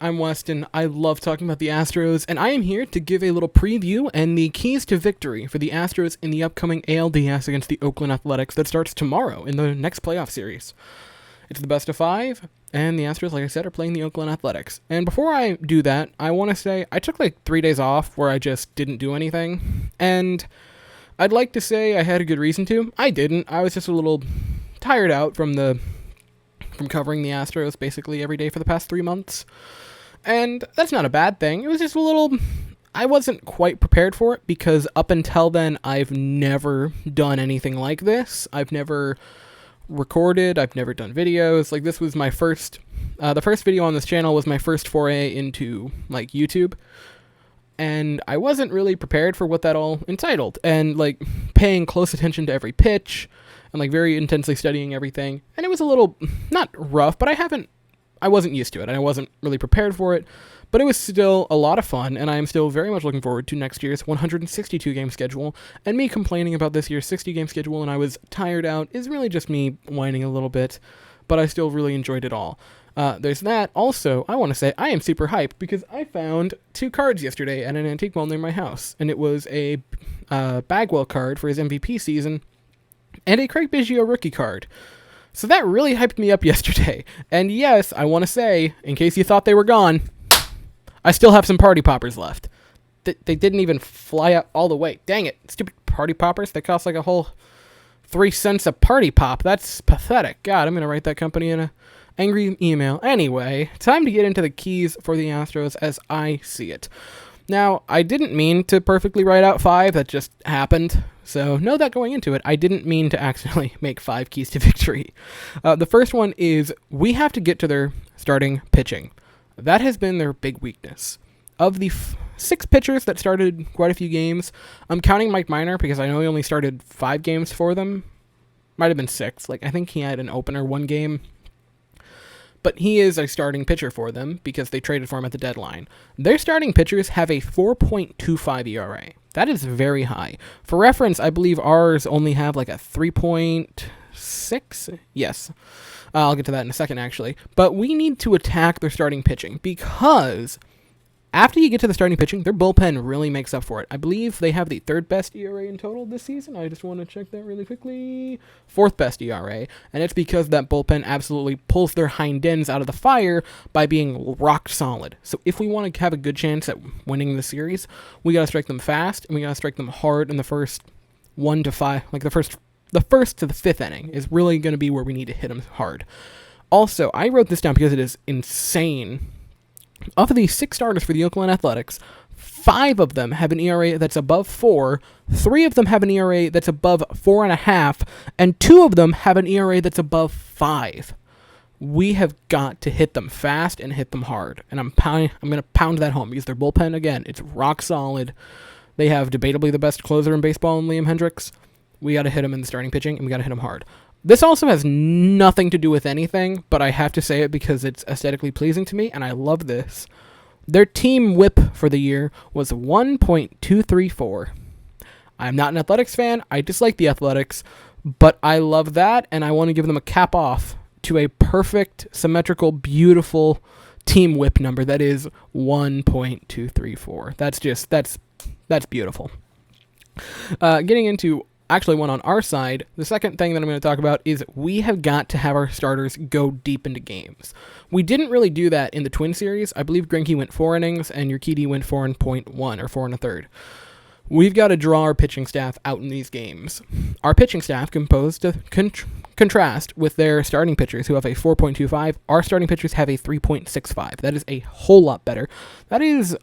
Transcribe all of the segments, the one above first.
I'm Weston. I love talking about the Astros, and I am here to give a little preview and the keys to victory for the Astros in the upcoming ALDS against the Oakland Athletics that starts tomorrow in the next playoff series. It's the best of 5, and the Astros, like I said, are playing the Oakland Athletics. And before I do that, I want to say I took like 3 days off where I just didn't do anything, and I'd like to say I had a good reason to. I didn't. I was just a little tired out from covering the Astros basically every day for the past 3 months. And that's not a bad thing. It was just a little... I wasn't quite prepared for it because up until then, I've never done anything like this. I've never recorded. I've never done videos. Like, this was my first... the first video on this channel was my first foray into, like, YouTube. And I wasn't really prepared for what that all entitled. And, like, paying close attention to every pitch and, like, very intensely studying everything. And it was a little... not rough, but I wasn't used to it, and I wasn't really prepared for it, but it was still a lot of fun, and I am still very much looking forward to next year's 162-game schedule, and me complaining about this year's 60-game schedule and I was tired out is really just me whining a little bit, but I still really enjoyed it all. There's that. Also, I want to say I am super hyped because I found 2 cards yesterday at an antique mall near my house, and it was a Bagwell card for his MVP season, and a Craig Biggio rookie card. So that really hyped me up yesterday. And yes, I want to say, in case you thought they were gone, I still have some party poppers left. They didn't even fly out all the way. Dang it. Stupid party poppers. They cost like a whole 3 cents a party pop. That's pathetic. God, I'm going to write that company in an angry email. Anyway, time to get into the keys for the Astros as I see it. Now, I didn't mean to perfectly write out 5. That just happened. So know that going into it, I didn't mean to accidentally make 5 keys to victory. The first one is we have to get to their starting pitching. That has been their big weakness. Of the 6 pitchers that started quite a few games, I'm counting Mike Minor because I know he only started 5 games for them. Might have been 6. Like, I think he had an opener 1 game. But he is a starting pitcher for them because they traded for him at the deadline. Their starting pitchers have a 4.25 ERA. That is very high. For reference, I believe ours only have like a 3.6. Yes. I'll get to that in a second, actually. But we need to attack their starting pitching because after you get to the starting pitching, their bullpen really makes up for it. I believe they have the 3rd best ERA in total this season. I just want to check that really quickly. 4th best ERA. And it's because that bullpen absolutely pulls their hind ends out of the fire by being rock solid. So if we want to have a good chance at winning the series, we got to strike them fast and we got to strike them hard in the first 1 to 5. Like the first to the 5th inning is really going to be where we need to hit them hard. Also, I wrote this down because it is insane. Of the 6 starters for the Oakland Athletics, 5 of them have an ERA that's above 4, 3 of them have an ERA that's above 4.5, and 2 of them have an ERA that's above 5. We have got to hit them fast and hit them hard, and I'm going to pound that home because their bullpen, again, it's rock solid. They have debatably the best closer in baseball in Liam Hendricks. We got to hit him in the starting pitching, and we got to hit him hard. This also has nothing to do with anything, but I have to say it because it's aesthetically pleasing to me, and I love this. Their team whip for the year was 1.234. I'm not an Athletics fan. I dislike the Athletics, but I love that, and I want to give them a cap off to a perfect, symmetrical, beautiful team whip number that is 1.234. That's beautiful. Getting into actually one on our side, the second thing that I'm going to talk about is we have got to have our starters go deep into games. We didn't really do that in the Twin Series. I believe Greinke went 4 innings and Urquidy went 4.1 or 4 1/3. We've got to draw our pitching staff out in these games. Our pitching staff composed to contrast with their starting pitchers who have a 4.25. Our starting pitchers have a 3.65. That is a whole lot better. That is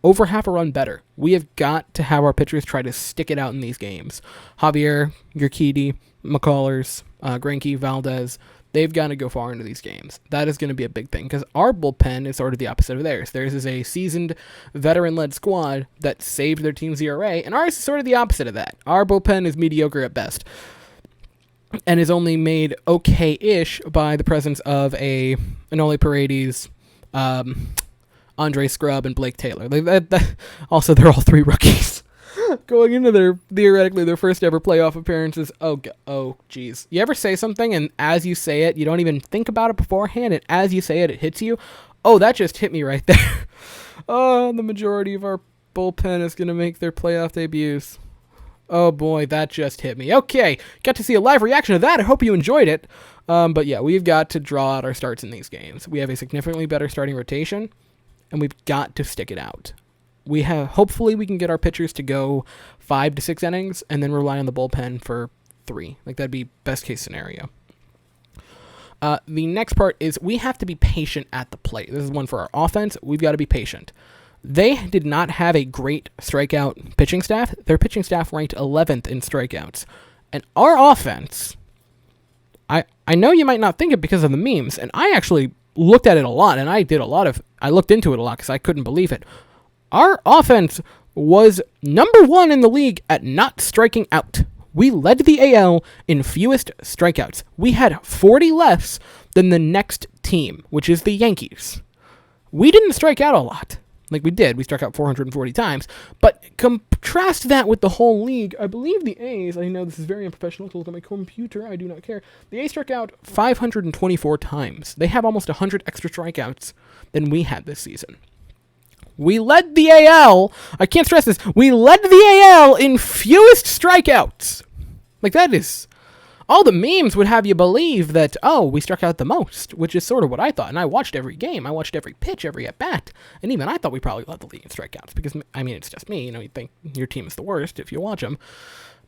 over half a run better. We have got to have our pitchers try to stick it out in these games. Javier, Urquidy, McCullers, Greinke, Valdez, they've got to go far into these games. That is going to be a big thing because our bullpen is sort of the opposite of theirs. Theirs is a seasoned, veteran-led squad that saved their team's ERA, and ours is sort of the opposite of that. Our bullpen is mediocre at best and is only made okay-ish by the presence of Enoli Paredes, Andre Scrub, and Blake Taylor. Also, they're all 3 rookies. Going into theoretically their first ever playoff appearances. Oh, geez. You ever say something and as you say it, you don't even think about it beforehand, and as you say it, it hits you? Oh, that just hit me right there. Oh, the majority of our bullpen is going to make their playoff debuts. Oh boy, that just hit me. Okay, got to see a live reaction to that. I hope you enjoyed it. But yeah, we've got to draw out our starts in these games. We have a significantly better starting rotation, and we've got to stick it out. Hopefully we can get our pitchers to go 5 to 6 innings and then rely on the bullpen for 3. Like, that'd be best case scenario. The next part is we have to be patient at the plate. This is one for our offense. We've got to be patient. They did not have a great strikeout pitching staff. Their pitching staff ranked 11th in strikeouts. And our offense, I know you might not think it because of the memes, and I actually looked at it a lot, and I looked into it a lot because I couldn't believe it. Our offense was number 1 in the league at not striking out. We led the AL in fewest strikeouts. We had 40 less than the next team, which is the Yankees. We didn't strike out a lot. Like, we did. We struck out 440 times. But contrast that with the whole league. I believe the A's, I know this is very unprofessional to look at my computer. I do not care. The A's struck out 524 times. They have almost 100 extra strikeouts than we had this season. We led the AL. I can't stress this. We led the AL in fewest strikeouts. Like, that is... All the memes would have you believe that, oh, we struck out the most, which is sort of what I thought. And I watched every game. I watched every pitch, every at-bat. And even I thought we probably led the league in strikeouts because, I mean, it's just me. You know, you think your team is the worst if you watch them.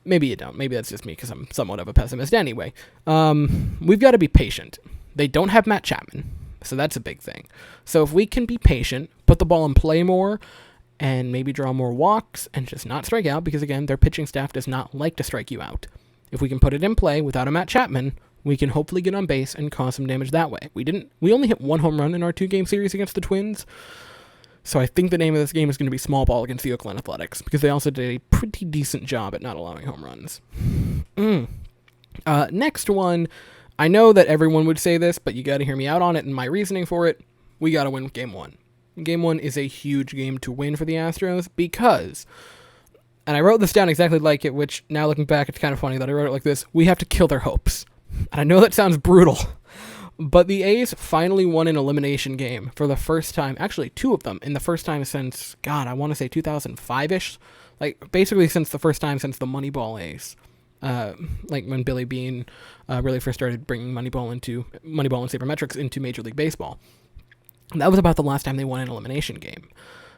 Maybe you don't. Maybe that's just me because I'm somewhat of a pessimist anyway. We've got to be patient. They don't have Matt Chapman, so that's a big thing. So if we can be patient, put the ball in play more, and maybe draw more walks and just not strike out because, again, their pitching staff does not like to strike you out. If we can put it in play without a Matt Chapman, we can hopefully get on base and cause some damage that way. We only hit 1 home run in our 2-game series against the Twins, so I think the name of this game is going to be small ball against the Oakland Athletics, because they also did a pretty decent job at not allowing home runs. Next one, I know that everyone would say this, but you got to hear me out on it and my reasoning for it. We got to win Game 1. Game 1 is a huge game to win for the Astros because... And I wrote this down exactly like it, which, now looking back, it's kind of funny that I wrote it like this. We have to kill their hopes. And I know that sounds brutal, but the A's finally won an elimination game for the first time. Actually, 2 of them, in the first time since, God, I want to say 2005-ish. Like, basically since the first time since the Moneyball A's. Like, when Billy Beane really first started bringing Moneyball and sabermetrics into Major League Baseball. And that was about the last time they won an elimination game.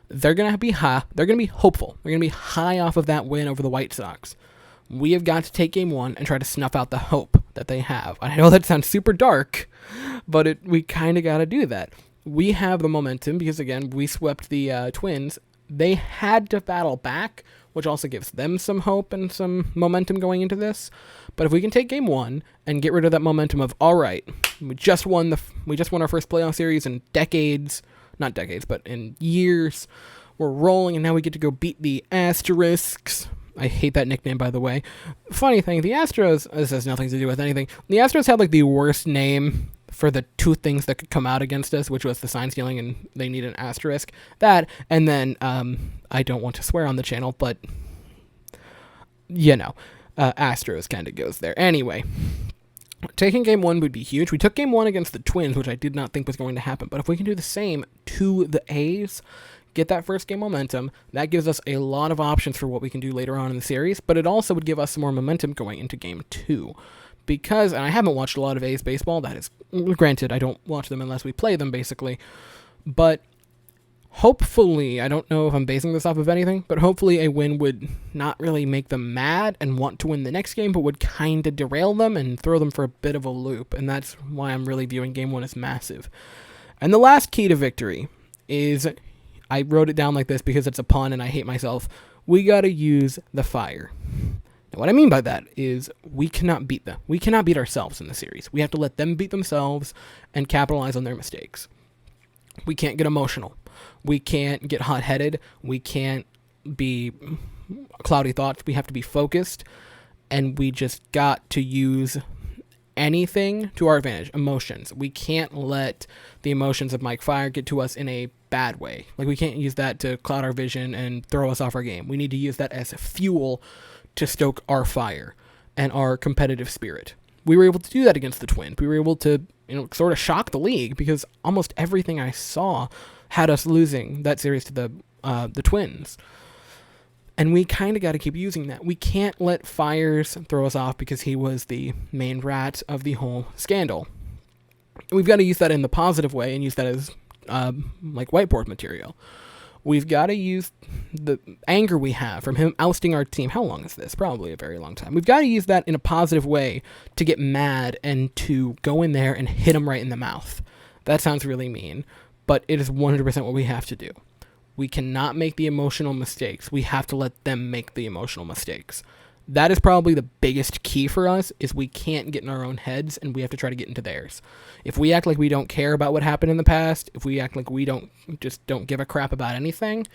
They're going to be high. They're going to be hopeful. They're going to be high off of that win over the White Sox. We have got to take Game 1 and try to snuff out the hope that they have. I know that sounds super dark, but we kind of got to do that. We have the momentum because, again, we swept the Twins. They had to battle back, which also gives them some hope and some momentum going into this. But if we can take Game 1 and get rid of that momentum of, all right, we just won our first playoff series in decades. Not decades, but in years. We're rolling, and now we get to go beat the Asterisks. I hate that nickname, by the way. Funny thing, the Astros, this has nothing to do with anything. The Astros had, like, the worst name for the 2 things that could come out against us, which was the sign stealing, and they need an asterisk. That, and then, I don't want to swear on the channel, but, you know, Astros kind of goes there. Anyway. Taking Game 1 would be huge. We took Game 1 against the Twins, which I did not think was going to happen. But if we can do the same to the A's, get that first game momentum, that gives us a lot of options for what we can do later on in the series. But it also would give us some more momentum going into Game 2. Because, and I haven't watched a lot of A's baseball. That is, granted, I don't watch them unless we play them, basically. But... hopefully, I don't know if I'm basing this off of anything, but hopefully a win would not really make them mad and want to win the next game, but would kind of derail them and throw them for a bit of a loop, and that's why I'm really viewing Game 1 as massive. And the last key to victory is, I wrote it down like this because it's a pun and I hate myself, we gotta use the fire. Now, what I mean by that is we cannot beat them. We cannot beat ourselves in the series. We have to let them beat themselves and capitalize on their mistakes. We can't get emotional. We can't get hot-headed. We can't be cloudy thoughts. We have to be focused, and we just got to use anything to our advantage. Emotions. We can't let the emotions of Mike Fire get to us in a bad way. Like, we can't use that to cloud our vision and throw us off our game. We need to use that as fuel to stoke our fire and our competitive spirit. We were able to do that against the Twins. We were able to sort of shocked the league because almost everything I saw had us losing that series to the Twins. And we kind of got to keep using that. We can't let Fiers throw us off because he was the main rat of the whole scandal. We've got to use that in the positive way and use that as like whiteboard material. We've got to use the anger we have from him ousting our team. How long is this? Probably a very long time. We've got to use that in a positive way to get mad and to go in there and hit him right in the mouth. That sounds really mean, but it is 100% what we have to do. We cannot make the emotional mistakes. We have to let them make the emotional mistakes. That is probably the biggest key for us, is we can't get in our own heads and we have to try to get into theirs. If we act like we don't care about what happened in the past, if we act like we don't give a crap about anything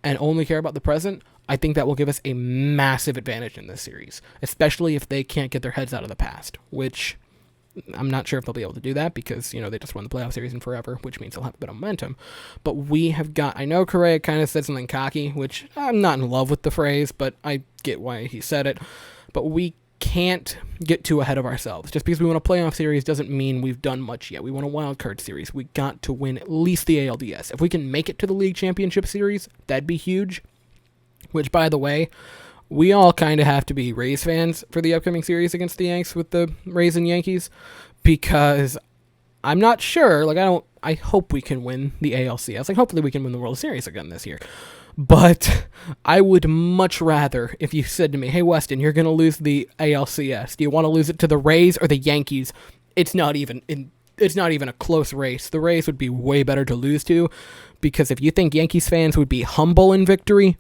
and only care about the present, I think that will give us a massive advantage in this series, especially if they can't get their heads out of the past, which I'm not sure if they'll be able to do that because, they just won the playoff series in forever, which means they'll have a bit of momentum. But we have got, I know Correa kind of said something cocky, which I'm not in love with the phrase, but I get why he said it. But we can't get too ahead of ourselves. Just because we won a playoff series doesn't mean we've done much yet. We won a wild card series. We got to win at least the ALDS. If we can make it to the league championship series, that'd be huge. Which, by the way, we all kind of have to be Rays fans for the upcoming series against the Yanks with the Rays and Yankees, because I'm not sure, I hope we can win the ALCS. Hopefully we can win the World Series again this year. But I would much rather if you said to me, hey, Weston, you're going to lose the ALCS. Do you want to lose it to the Rays or the Yankees? It's not even a close race. The Rays would be way better to lose to, because if you think Yankees fans would be humble in victory,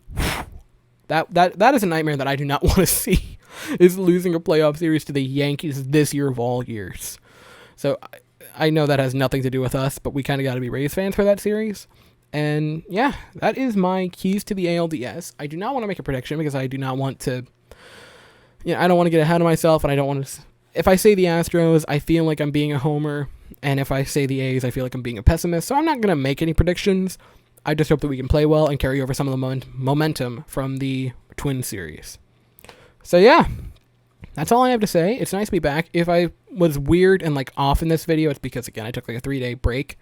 That is a nightmare that I do not want to see, is losing a playoff series to the Yankees this year of all years. So I know that has nothing to do with us, but we kind of got to be Rays fans for that series. And yeah, that is my keys to the ALDS. I do not want to make a prediction because I do not want to, I don't want to get ahead of myself, and I don't want to, if I say the Astros, I feel like I'm being a homer, and if I say the A's, I feel like I'm being a pessimist. So I'm not going to make any predictions. I just hope that we can play well and carry over some of the momentum from the Twin series. So yeah, that's all I have to say. It's nice to be back. If I was weird and off in this video, it's because, again, I took a 3-day break.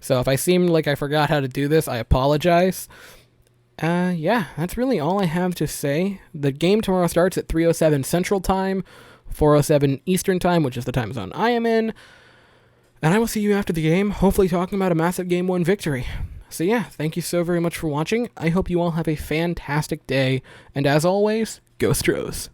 So if I seemed like I forgot how to do this, I apologize. Yeah, that's really all I have to say. The game tomorrow starts at 3:07 Central Time, 4:07 Eastern Time, which is the time zone I am in. And I will see you after the game, hopefully talking about a massive Game 1 victory. So yeah, thank you so very much for watching. I hope you all have a fantastic day. And as always, go Stros.